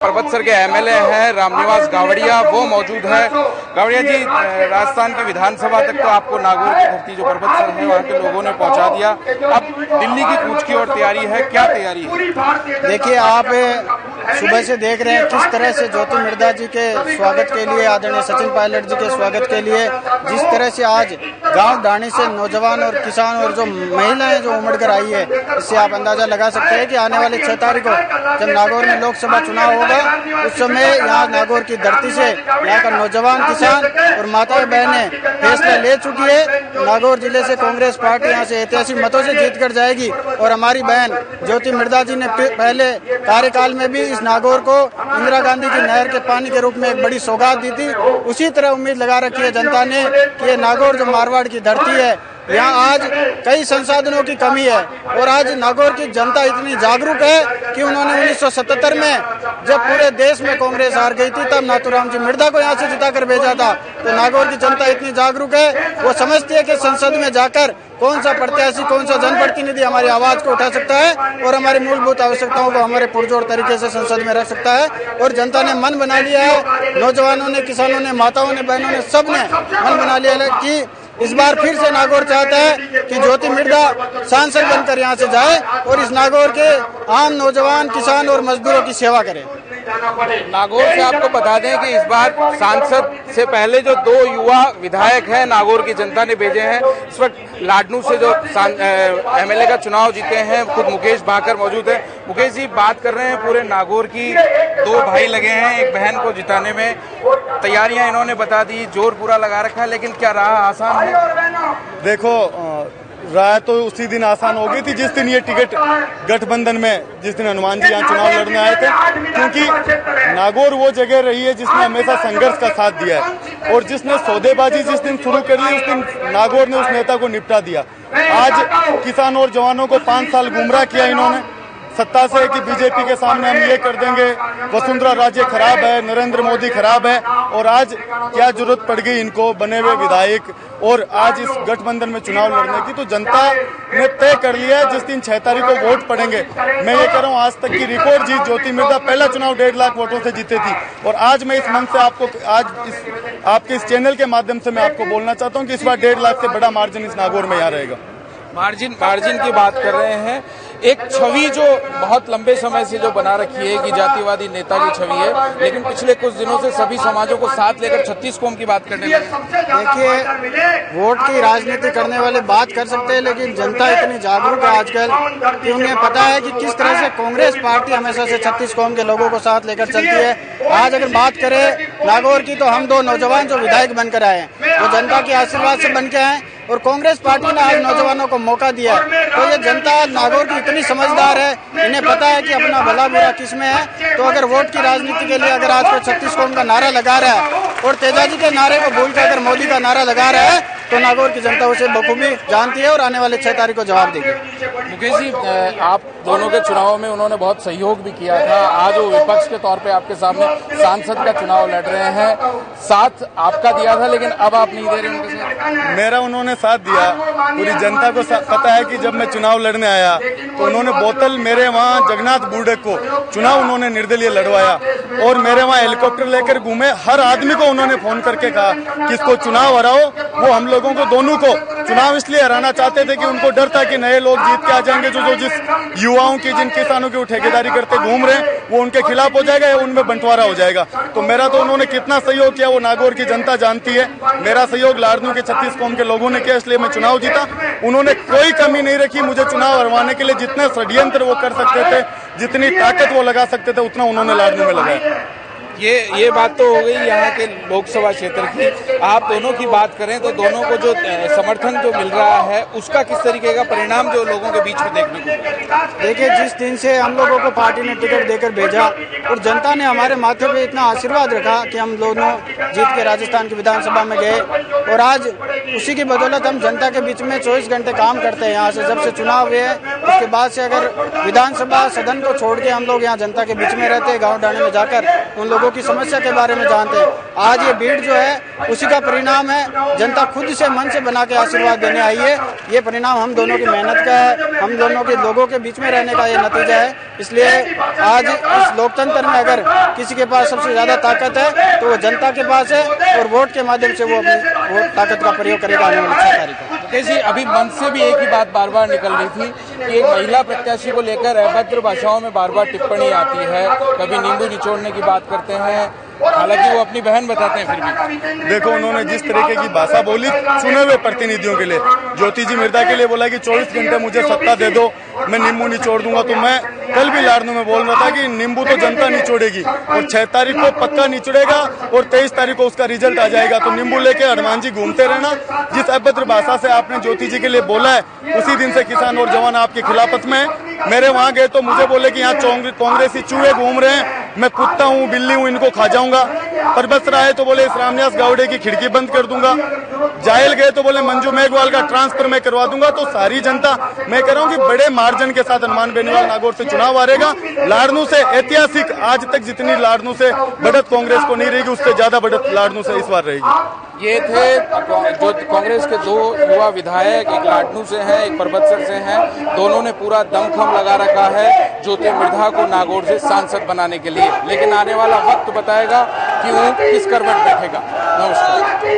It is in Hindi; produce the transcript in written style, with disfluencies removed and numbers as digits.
परबतसर के एमएलए हैं रामनिवास गावड़िया, वो मौजूद है। गावड़िया जी, राजस्थान की विधानसभा तक तो आपको नागौर की धरती जो परबतसर है वहाँ के लोगों ने पहुँचा दिया, अब दिल्ली की कूच की ओर तैयारी है, क्या तैयारी है? देखिए, आप सुबह से देख रहे हैं किस तरह से ज्योति मिर्धा जी के स्वागत के लिए, आदरणीय सचिन पायलट जी के स्वागत के लिए जिस तरह से आज गांव ढाणी से नौजवान और किसान और जो महिलाएं जो उमड़ कर आई है, इससे आप अंदाजा लगा सकते हैं कि आने वाले 6 तारीख को जब नागौर में लोकसभा चुनाव होगा उस समय यहाँ नागौर की धरती से यहाँ का नौजवान, किसान और माताएं बहनें फैसला ले चुकी है। नागौर जिले से कांग्रेस पार्टी यहाँ से ऐतिहासिक मतों से जीत कर जाएगी और हमारी बहन ज्योति मिर्धा जी ने पहले कार्यकाल में भी इस नागौर को इंदिरा गांधी की नहर के पानी के रूप में एक बड़ी सौगात दी थी। उसी तरह उम्मीद लगा रखी है जनता ने कि ये नागौर जो मारवाड़ की धरती है, यहाँ आज कई संसाधनों की कमी है और आज नागौर की जनता इतनी जागरूक है कि उन्होंने 1977 में जब पूरे देश में कांग्रेस हार गई थी तब नाथूराम जी मिर्धा को यहाँ से जिता कर भेजा था। तो नागौर की जनता इतनी जागरूक है, वो समझती है कि संसद में जाकर कौन सा प्रत्याशी, कौन सा जनप्रतिनिधि हमारी आवाज को उठा सकता है और हमारी मूलभूत आवश्यकताओं को हमारे पुरजोर तरीके से संसद में रख सकता है। और जनता ने मन बना लिया है, नौजवानों ने, किसानों ने, माताओं ने, बहनों ने, सब ने मन बना लिया है कि इस बार फिर से नागौर चाहता है कि ज्योति मिर्धा सांसद बनकर यहाँ से जाए और इस नागौर के आम नौजवान, किसान और मजदूरों की सेवा करे। नागौर से आपको बता दें कि इस बार सांसद से पहले जो 2 युवा विधायक हैं नागौर की जनता ने भेजे हैं। इस वक्त लाडनू से जो एमएलए का चुनाव जीते हैं खुद मुकेश भाकर मौजूद है। मुकेश जी, बात कर रहे हैं पूरे नागौर की, 2 भाई लगे हैं एक बहन को जिताने में, तैयारियां इन्होंने बता दी, जोर पूरा लगा रखा है, लेकिन क्या राह आसान है? देखो, राय तो उसी दिन आसान हो गई थी जिस दिन ये टिकट गठबंधन में, जिस दिन हनुमान जी यहाँ चुनाव लड़ने आए थे, क्योंकि नागौर वो जगह रही है जिसने हमेशा संघर्ष का साथ दिया है और जिसने सौदेबाजी जिस दिन शुरू कर ली उस दिन नागौर ने उस नेता को निपटा दिया। आज किसान और जवानों को 5 साल गुमराह किया इन्होंने सत्ता से कि बीजेपी के सामने हम ये कर देंगे, वसुंधरा राज्य खराब है, नरेंद्र मोदी खराब है, और आज क्या जरूरत पड़ गई इनको बने हुए विधायक और आज इस गठबंधन में चुनाव लड़ने की। तो जनता ने तय कर लिया है जिस दिन 6 तारीख को वोट पड़ेंगे। मैं ये कह रहा हूँ, आज तक की रिकॉर्ड जीत ज्योति मिर्धा, पहला चुनाव 1.5 लाख वोटों से जीते थी। और आज मैं इस मंच से आपको, आज आपके इस चैनल के माध्यम से मैं आपको बोलना चाहता हूँ कि इस बार 1.5 लाख से बड़ा मार्जिन इस नागौर में यहाँ रहेगा। मार्जिन की बात कर रहे हैं, एक छवि जो बहुत लंबे समय से जो बना रखी है कि जातिवादी नेता की छवि है, लेकिन पिछले कुछ दिनों से सभी समाजों को साथ लेकर 36 कौम की बात करने लगे। देखिए, वोट की राजनीति करने वाले बात कर सकते हैं, लेकिन जनता इतनी जागरूक है आजकल कि उन्हें पता है कि किस तरह से कांग्रेस पार्टी हमेशा से 36 कौम के लोगों को साथ लेकर चलती है। आज अगर बात करें नागौर की, तो हम 2 नौजवान जो विधायक बनकर आए हैं वो जनता के आशीर्वाद से बन के आए और कांग्रेस पार्टी ने आज नौजवानों को मौका दिया है। तो ये जनता नागौर की इतनी समझदार है, इन्हें पता है कि अपना भला बुरा किस में है। तो अगर वोट की राजनीति के लिए अगर आज कोई 36 कौम का नारा लगा रहा है और तेजाजी के नारे को भूल कर अगर मोदी का नारा लगा रहा है तो नागौर की जनता उसे बखूबी जानती है और आने वाले 6 तारीख को जवाब देगी। मुकेश जी, आप दोनों के चुनाव में उन्होंने बहुत सहयोग भी किया था, आज वो विपक्ष के तौर पे आपके सामने सांसद का चुनाव लड़ रहे हैं, साथ आपका दिया था लेकिन अब आप नहीं दे रहे उनके साथ। मेरा उन्होंने साथ दिया, पूरी जनता को पता है कि जब मैं चुनाव लड़ने आया तो उन्होंने बोतल मेरे वहाँ जगन्नाथ बूढ़े को चुनाव उन्होंने निर्दलीय लड़वाया और मेरे वहाँ हेलीकॉप्टर लेकर घूमे। हर आदमी को उन्होंने फोन करके कहा कि इसको चुनाव हराओ। वो हम लोगों को, दोनों को चुनाव इसलिए हराना चाहते थे कि उनको डर था कि नए लोग जीत के आ जाएंगे, जो जिस युवाओं की, जिन किसानों की वो ठेकेदारी करते घूम रहे हैं वो उनके खिलाफ हो जाएगा या उनमें बंटवारा हो जाएगा। तो मेरा तो उन्होंने कितना सहयोग किया वो नागौर की जनता जानती है। मेरा सहयोग लाडनू के 36 कौम के लोगों ने किया, इसलिए मैं चुनाव जीता। उन्होंने कोई कमी नहीं रखी मुझे चुनाव हरवाने के लिए, जितने षड्यंत्र वो कर सकते थे, जितनी ताकत वो लगा सकते थे, उतना उन्होंने लाडनू में लगाया। ये बात तो हो गई यहाँ के लोकसभा क्षेत्र की। आप दोनों की बात करें तो दोनों को जो समर्थन जो मिल रहा है उसका किस तरीके का परिणाम जो लोगों के बीच में देखने को मिला? देखिए, जिस दिन से हम लोगों को पार्टी ने टिकट देकर भेजा और जनता ने हमारे माथे पे इतना आशीर्वाद रखा कि हम दोनों जीत के राजस्थान की विधानसभा में गए और आज उसी की बदौलत हम जनता के बीच में 24 घंटे काम करते हैं। यहाँ से जब से चुनाव हुए उसके बाद से अगर विधानसभा सदन को छोड़ के हम लोग यहाँ जनता के बीच में रहते हैं, गाँव ढाणी में जाकर उन लोगों लोगों की समस्या के बारे में जानते हैं। आज ये भीड़ जो है उसी का परिणाम है। जनता खुद से मन से बना के आशीर्वाद देने आई है। ये परिणाम हम दोनों की मेहनत का है, हम दोनों के लोगों के बीच में रहने का ये नतीजा है। इसलिए आज इस लोकतंत्र में अगर किसी के पास सबसे ज्यादा ताकत है तो वो जनता के पास है, और वोट के माध्यम से वो अपनी वोट ताकत का प्रयोग करेगा आने वाली 6 तारीख को। मुकेश जी, अभी मंच से भी एक ही बात बार बार निकल रही थी कि एक महिला प्रत्याशी को लेकर अभद्र भाषाओं में बार बार टिप्पणी आती है, कभी नींबू निचोड़ने की बात करते हैं, हालांकि वो अपनी बहन बताते हैं। फिर भी देखो, उन्होंने जिस तरीके की भाषा बोली चुने हुए प्रतिनिधियों के लिए, ज्योति जी मिर्धा के लिए बोला कि 24 घंटे मुझे सत्ता दे दो, मैं नींबू निचोड़ दूंगा। तो मैं कल भी लाडनू में बोल रहा था कि नींबू तो जनता निचोड़ेगी, और 6 तारीख को पक्का निचोड़ेगा, और 23 तारीख को उसका रिजल्ट आ जाएगा। तो नींबू लेके हनुमान जी घूमते रहना। जिस अभद्र भाषा से आपने ज्योति जी के लिए बोला है, उसी दिन से किसान और जवान आपकी खिलाफत में है। मेरे वहाँ गए तो मुझे बोले कि यहाँ कांग्रेसी चूहे घूम रहे हैं, मैं कुत्ता हूँ, बिल्ली हूँ, इनको खा जाऊंगा। परबसरा है तो बोले इस रामनिवास गावड़े की खिड़की बंद कर दूंगा। जायल गए तो बोले मंजू मेघवाल का ट्रांसफर मैं करवा दूंगा। तो सारी जनता, मैं कह रहा हूँ कि बड़े मार्जिन के साथ हनुमान बेनीवाल नागौर से चुनाव हारेगा। लाडनू से ऐतिहासिक, आज तक जितनी लाडनू से बढ़त कांग्रेस को नहीं रहेगी, उससे ज्यादा बढ़त लाडनू से इस बार रहेगी। ये थे जो कांग्रेस के 2 युवा विधायक, एक लाडनू से हैं, एक परबतसर से हैं। दोनों ने पूरा दमखम लगा रखा है ज्योति मिर्धा को नागौर से सांसद बनाने के लिए, लेकिन आने वाला वक्त बताएगा कि वो किस करवट बैठेगा। नमस्कार।